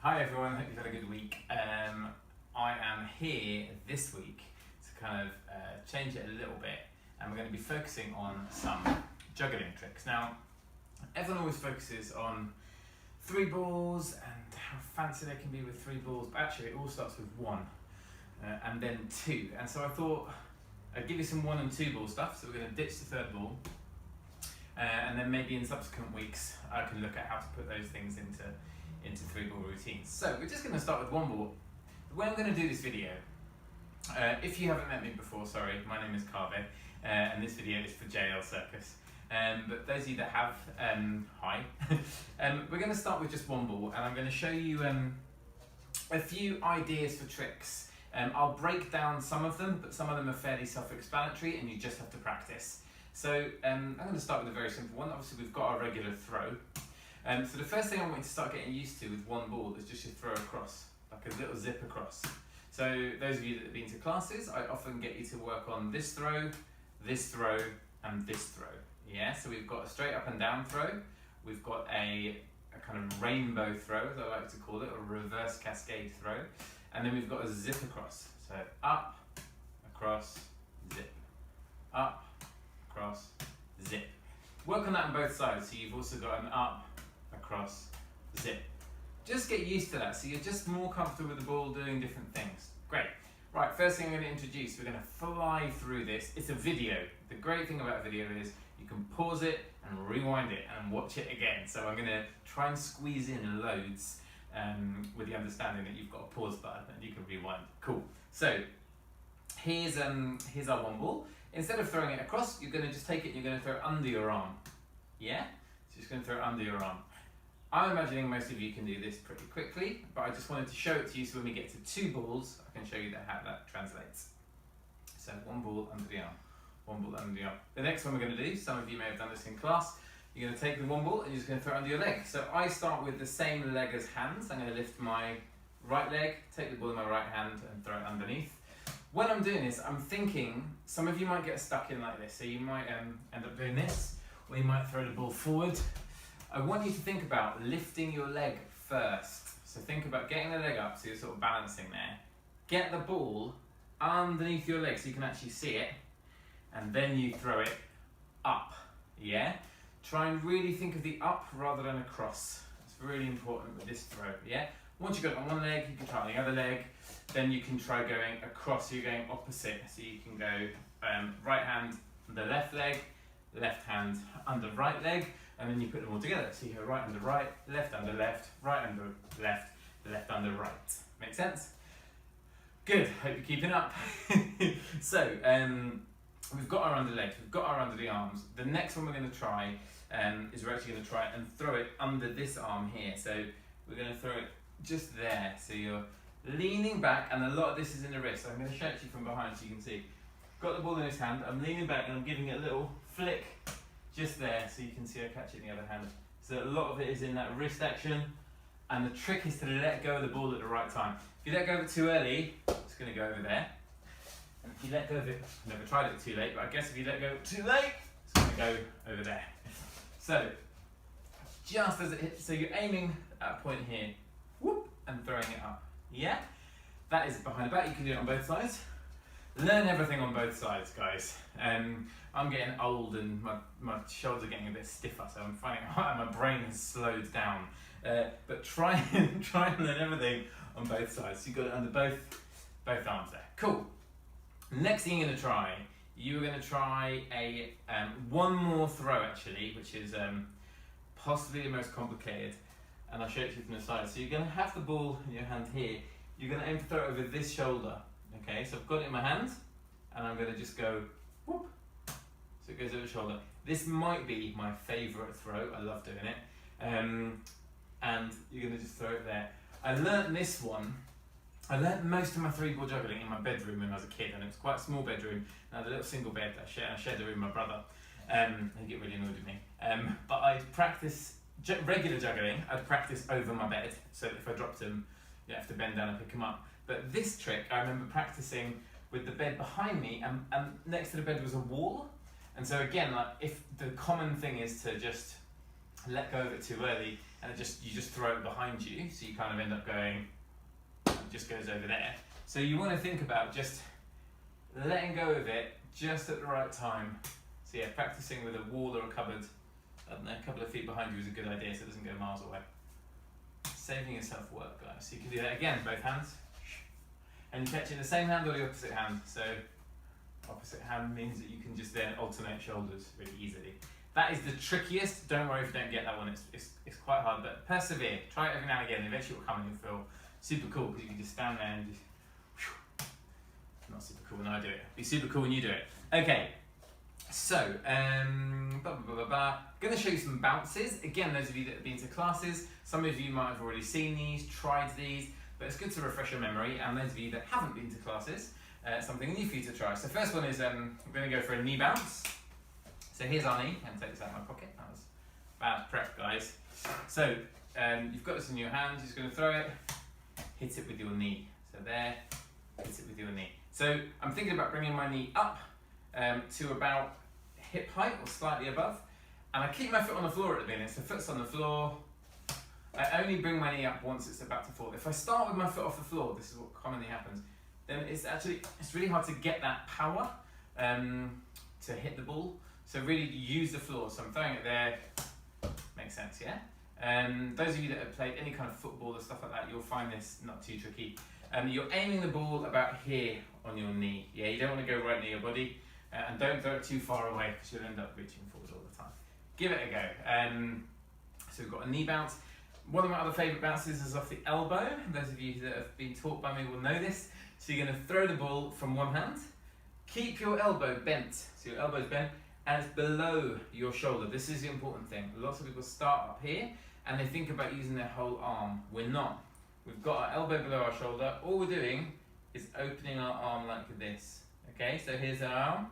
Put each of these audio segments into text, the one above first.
Hi everyone, hope you've had a good week. I am here this week to kind of change it a little bit, and we're going to be focusing on some juggling tricks. Now, everyone always focuses on 3 balls and how fancy they can be with 3 balls, but actually it all starts with 1 and then 2. And so I thought I'd give you some 1 and 2 ball stuff, so we're going to ditch the 3rd ball. And then maybe in subsequent weeks I can look at how to put those things into 3 ball routines. So we're just going to start with 1 ball. The way I'm going to do this video, if you haven't met me before, sorry, my name is Kaveh, and this video is for JL Circus. But those of you that have, hi. We're going to start with just 1 ball, and I'm going to show you a few ideas for tricks. I'll break down some of them, but some of them are fairly self-explanatory and you just have to practice. So I'm going to start with a very simple one. Obviously we've got our regular throw. So the first thing I want you to start getting used to with 1 ball is just your throw across, like a little zip across. So those of you that have been to classes, I often get you to work on this throw, and this throw. Yeah, so we've got a straight up and down throw. We've got a kind of rainbow throw, as I like to call it, or reverse cascade throw. And then we've got a zip across. So up, across, zip. Up, across, zip. Work on that on both sides. So you've also got an up, across, zip. Just get used to that, so you're just more comfortable with the ball doing different things. Great. Right, first thing I'm going to introduce, we're going to fly through this. It's a video. The great thing about a video is you can pause it and rewind it and watch it again. So I'm going to try and squeeze in loads with the understanding that you've got a pause button and you can rewind. Cool. So here's our 1 ball. Instead of throwing it across, you're going to just take it and you're going to throw it under your arm. Yeah? So you're just going to throw it under your arm. I'm imagining most of you can do this pretty quickly, but I just wanted to show it to you so when we get to 2 balls, I can show you how that translates. So 1 ball under the arm, 1 ball under the arm. The next one we're going to do, some of you may have done this in class, you're going to take the 1 ball and you're just going to throw it under your leg. So I start with the same leg as hands. I'm going to lift my right leg, take the ball in my right hand and throw it underneath. When I'm doing this, I'm thinking, some of you might get stuck in like this, so you might end up doing this, or you might throw the ball forward. I want you to think about lifting your leg first. So think about getting the leg up so you're sort of balancing there. Get the ball underneath your leg so you can actually see it, and then you throw it up, yeah? Try and really think of the up rather than across. It's really important with this throw, yeah? Once you've got it on 1 leg, you can try on the other leg, then you can try going across, so you're going opposite. So you can go right hand under left leg, left hand under right leg, and then you put them all together. So you go right under right, left under left, right under left, left under right. Make sense? Good, hope you're keeping up. So, we've got our under legs, we've got our under the arms. The next one we're going to try is we're actually going to try and throw it under this arm here. So we're going to throw it just there. So you're leaning back, and a lot of this is in the wrist. So I'm going to show it to you from behind so you can see. Got the ball in his hand, I'm leaning back and I'm giving it a little flick just there so you can see I catch it in the other hand. So a lot of it is in that wrist action, and the trick is to let go of the ball at the right time. If you let go of it too early, it's going to go over there. And if you let go of it, I've never tried it too late, but I guess if you let go of it too late, it's going to go over there. So, just as it hits, so you're aiming at a point here, whoop, and throwing it up. Yeah? That is behind the back, you can do it on both sides. Learn everything on both sides, guys. I'm getting old and my shoulders are getting a bit stiffer, so I'm finding my brain has slowed down. But try and learn everything on both sides. So you've got it under both arms there. Cool. Next thing you're going to try, you're going to try a 1 more throw actually, which is possibly the most complicated, and I'll show it to you from the side. So you're going to have the ball in your hand here. You're going to aim to throw it over this shoulder. Okay, so I've got it in my hand, and I'm going to just go whoop. So it goes over the shoulder. This might be my favourite throw. I love doing it. And you're going to just throw it there. I learnt this one. I learnt most of my 3-ball juggling in my bedroom when I was a kid, and it was quite a small bedroom. I had a little single bed that I shared the room with my brother. He'd get really annoyed with me. But I'd practice regular juggling. I'd practice over my bed, so that if I dropped him, you have to bend down and pick him up. But this trick, I remember practicing with the bed behind me, and next to the bed was a wall. And so again, like if the common thing is to just let go of it too early, and you just throw it behind you, so you kind of end up going, it just goes over there. So you want to think about just letting go of it just at the right time. So yeah, practicing with a wall or a cupboard, I don't know, a couple of feet behind you is a good idea, so it doesn't go miles away. Saving yourself work, guys. So you can do that again, both hands. And you catch it in the same hand or the opposite hand. So opposite hand means that you can just then alternate shoulders really easily. That is the trickiest. Don't worry if you don't get that one. It's quite hard, but persevere. Try it every now and again. Eventually it will come and you'll feel super cool because you can just stand there and just, not super cool when I do it. Be super cool when you do it. Okay. So, going to show you some bounces. Again, those of you that have been to classes, some of you might have already seen these, tried these, but it's good to refresh your memory. And those of you that haven't been to classes, something new for you to try. So first one is, we're going to go for a knee bounce. So here's our knee, and take this out of my pocket. That was bad prep, guys. So you've got this in your hand, you're just going to throw it, hit it with your knee. So there, hit it with your knee. So I'm thinking about bringing my knee up to about hip height or slightly above, and I keep my foot on the floor at the beginning. So foot's on the floor. I only bring my knee up once it's about to fall. If I start with my foot off the floor, this is what commonly happens, then it's really hard to get that power to hit the ball. So really use the floor. So I'm throwing it there. Makes sense, yeah? Those of you that have played any kind of football or stuff like that, you'll find this not too tricky. You're aiming the ball about here on your knee. Yeah, you don't want to go right near your body. And don't throw it too far away because you'll end up reaching forward all the time. Give it a go. So we've got a knee bounce. One of my other favourite bounces is off the elbow. Those of you that have been taught by me will know this. So you're going to throw the ball from one hand. Keep your elbow bent. So your elbow's bent and it's below your shoulder. This is the important thing. Lots of people start up here and they think about using their whole arm. We're not. We've got our elbow below our shoulder. All we're doing is opening our arm like this. Okay, so here's our arm.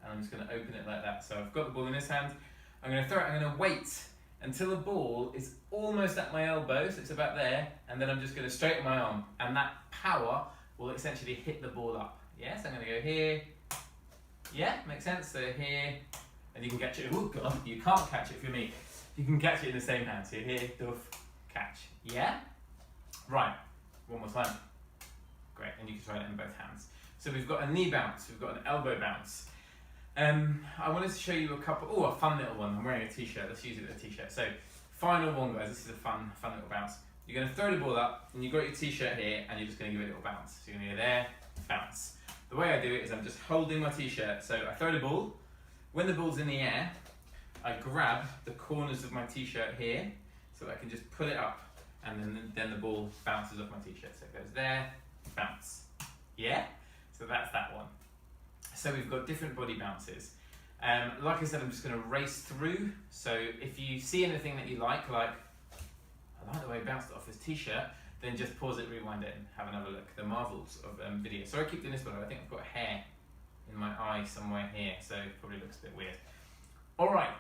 And I'm just going to open it like that. So I've got the ball in this hand. I'm going to throw it. I'm going to wait until the ball is almost at my elbow, so it's about there, and then I'm just going to straighten my arm, and that power will essentially hit the ball up. Yeah, so I'm going to go here. Yeah, makes sense. So here, and you can catch it. Oh God, you can't catch it if you're me. You can catch it in the same hand. So here, doof, catch. Yeah. Right. One more time. Great, and you can try it in both hands. So we've got a knee bounce. We've got an elbow bounce. I wanted to show you a couple, a fun little one. I'm wearing a t-shirt, let's use it with a t-shirt. So, final one guys, this is a fun little bounce. You're going to throw the ball up, and you've got your t-shirt here, and you're just going to give it a little bounce. So you're going to go there, bounce. The way I do it is I'm just holding my t-shirt, so I throw the ball. When the ball's in the air, I grab the corners of my t-shirt here, so I can just pull it up, and then the ball bounces off my t-shirt. So it goes there, bounce. Yeah? So that's that one. So we've got different body bounces. Like I said, I'm just going to race through. So if you see anything that you like I like the way he bounced it off his t-shirt, then just pause it, rewind it, and have another look. The marvels of video. So I keep doing this one. I think I've got hair in my eye somewhere here, so it probably looks a bit weird. All right,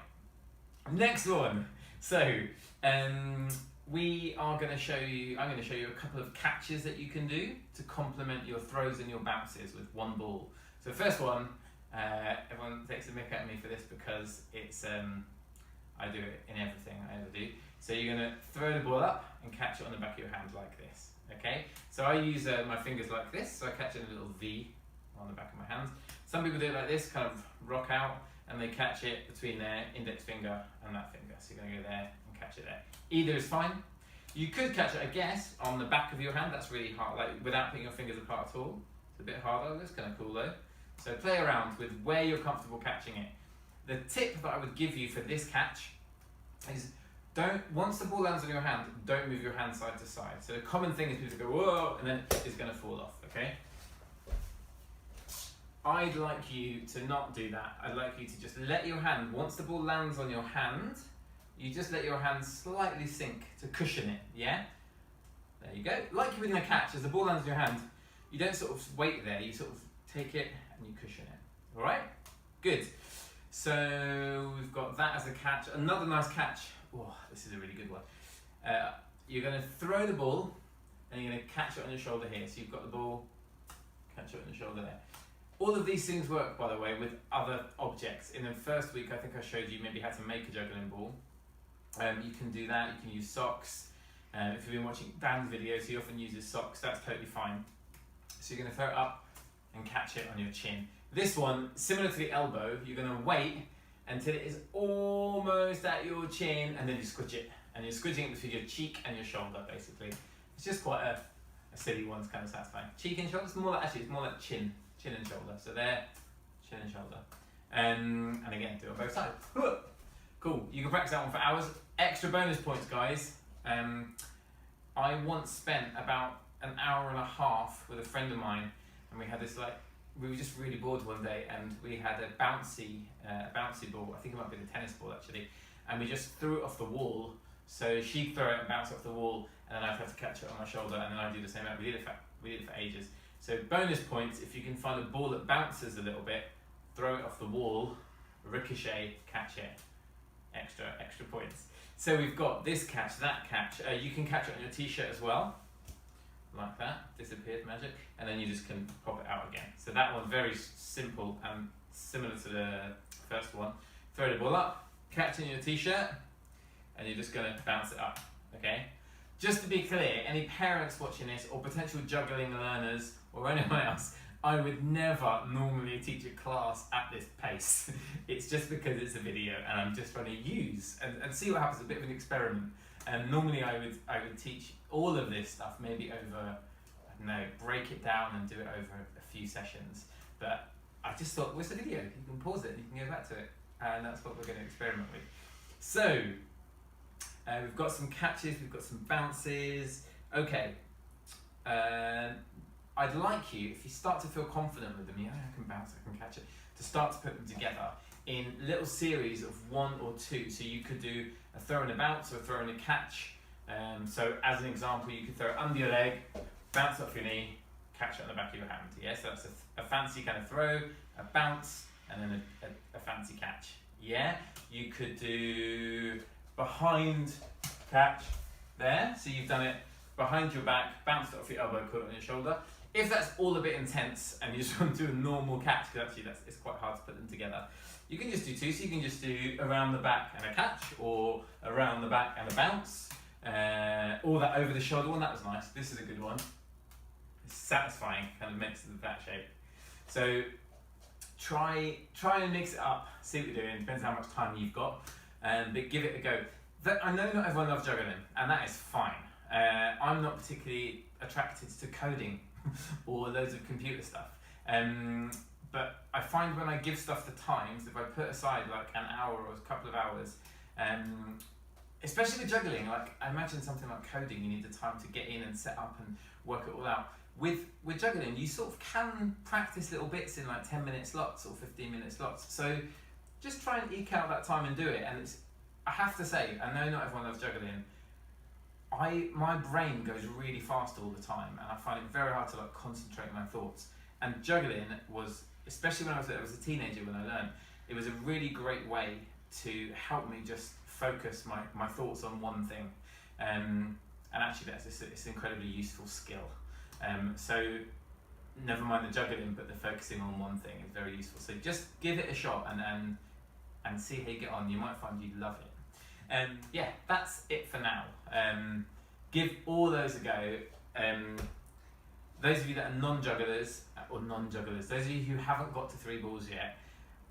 next one. So we are going to show you. I'm going to show you a couple of catches that you can do to complement your throws and your bounces with one ball. So the first one, everyone takes a mick at me for this because it's I do it in everything I ever do. So you're going to throw the ball up and catch it on the back of your hand like this. Okay. So I use my fingers like this, so I catch it in a little V on the back of my hands. Some people do it like this, kind of rock out, and they catch it between their index finger and that finger. So you're going to go there and catch it there. Either is fine. You could catch it, I guess, on the back of your hand. That's really hard, like without putting your fingers apart at all. It's a bit harder. That's kind of cool though. So play around with where you're comfortable catching it. The tip that I would give you for this catch is once the ball lands on your hand, don't move your hand side to side. So the common thing is people go, whoa, and then it's going to fall off, okay? I'd like you to not do that. I'd like you to just let your hand, once the ball lands on your hand, you just let your hand slightly sink to cushion it, yeah? There you go. Like you're in a catch, as the ball lands on your hand, you don't sort of wait there, you sort of take it and you cushion it. All right? Good. So we've got that as a catch. Another nice catch. Oh, this is a really good one. You're going to throw the ball and you're going to catch it on your shoulder here. So you've got the ball, catch it on your shoulder there. All of these things work, by the way, with other objects. In the first week, I think I showed you maybe how to make a juggling ball. You can do that. You can use socks. If you've been watching Dan's videos, he often uses socks. That's totally fine. So you're going to throw it up and catch it on your chin. This one, similar to the elbow, you're going to wait until it is almost at your chin, and then you squidge it. And you're squidging it between your cheek and your shoulder, basically. It's just quite a silly one, it's kind of satisfying. Cheek and shoulder, it's more like chin and shoulder. So there, chin and shoulder. And again, do it on both sides. Cool, you can practice that one for hours. Extra bonus points, guys. I once spent about an hour and a half with a friend of mine, and we had this we were just really bored one day, and we had a bouncy ball. I think it might be the tennis ball actually, and we just threw it off the wall. So she'd throw it and bounce off the wall, and then I'd have to catch it on my shoulder, and then I'd do the same. We did it for ages. So bonus points if you can find a ball that bounces a little bit, throw it off the wall, ricochet, catch it. Extra points. So we've got this catch, that catch. You can catch it on your t-shirt as well, like that. Disappeared, magic, and then you just can pop it out again. So that one's very simple and similar to the first one. Throw the ball up, catch it in your t-shirt, and you're just going to bounce it up, okay? Just to be clear, any parents watching this or potential juggling learners or anyone else, I would never normally teach a class at this pace. It's just because it's a video and I'm just trying to use and see what happens, a bit of an experiment. And normally I would teach all of this stuff maybe over, I don't know, break it down and do it over a few sessions. But I just thought, well, it's a video, you can pause it and you can go back to it. And that's what we're going to experiment with. So, we've got some catches, we've got some bounces. Okay, I'd like you, if you start to feel confident with them, I can bounce, I can catch it, to start to put them together in little series of 1 or 2. So you could do a throw and a bounce or a throw and a catch. So as an example, you could throw it under your leg, bounce off your knee, catch it on the back of your hand. Yeah, so that's a fancy kind of throw, a bounce, and then a fancy catch. Yeah, you could do behind catch there. So you've done it behind your back, bounced it off your elbow, caught it on your shoulder. If that's all a bit intense and you just want to do a normal catch, because actually it's quite hard to put them together, you can just do 2. So you can just do around the back and a catch, or around the back and a bounce, or that over the shoulder one. That was nice. This is a good one. It's satisfying, kind of mixed with that shape. So try and mix it up. See what you're doing. Depends how much time you've got, but give it a go. I know not everyone loves juggling, and that is fine. I'm not particularly attracted to coding or loads of computer stuff. But I find when I give stuff the times, if I put aside like an hour or a couple of hours, especially with juggling, like I imagine something like coding, you need the time to get in and set up and work it all out. With juggling, you sort of can practice little bits in like 10-minute slots or 15-minute slots. So just try and eke out that time and do it. And I have to say, I know not everyone loves juggling. My brain goes really fast all the time, and I find it very hard to like concentrate my thoughts. And juggling was, especially when I was a teenager when I learned, it was a really great way to help me just focus my thoughts on one thing. And actually it's an incredibly useful skill. So never mind the juggling, but the focusing on one thing is very useful. So just give it a shot and see how you get on. You might find you love it. Yeah, that's it for now. Give all those a go. Those of you that are non-jugglers, those of you who haven't got to 3 balls yet,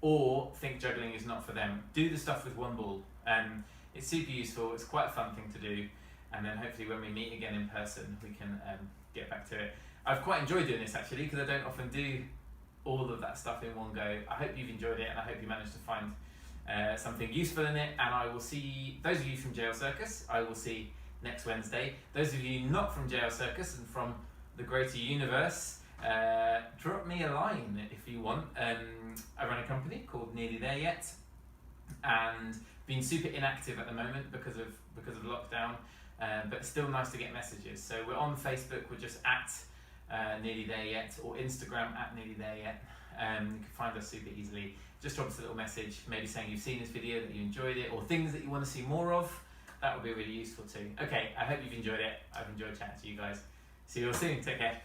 or think juggling is not for them, do the stuff with 1 ball. It's super useful, it's quite a fun thing to do, and then hopefully when we meet again in person, we can get back to it. I've quite enjoyed doing this actually, because I don't often do all of that stuff in one go. I hope you've enjoyed it, and I hope you managed to find something useful in it, and I will see those of you from JL Circus, I will see next Wednesday. Those of you not from JL Circus and from the greater universe, drop me a line if you want. I run a company called Nearly There Yet, and been super inactive at the moment because of lockdown, but it's still nice to get messages. So we're on Facebook, we're just at Nearly There Yet, or Instagram at Nearly There Yet. You can find us super easily. Just drop us a little message, maybe saying you've seen this video, that you enjoyed it, or things that you want to see more of. That would be really useful too. Okay, I hope you've enjoyed it. I've enjoyed chatting to you guys. See you all soon. Take care.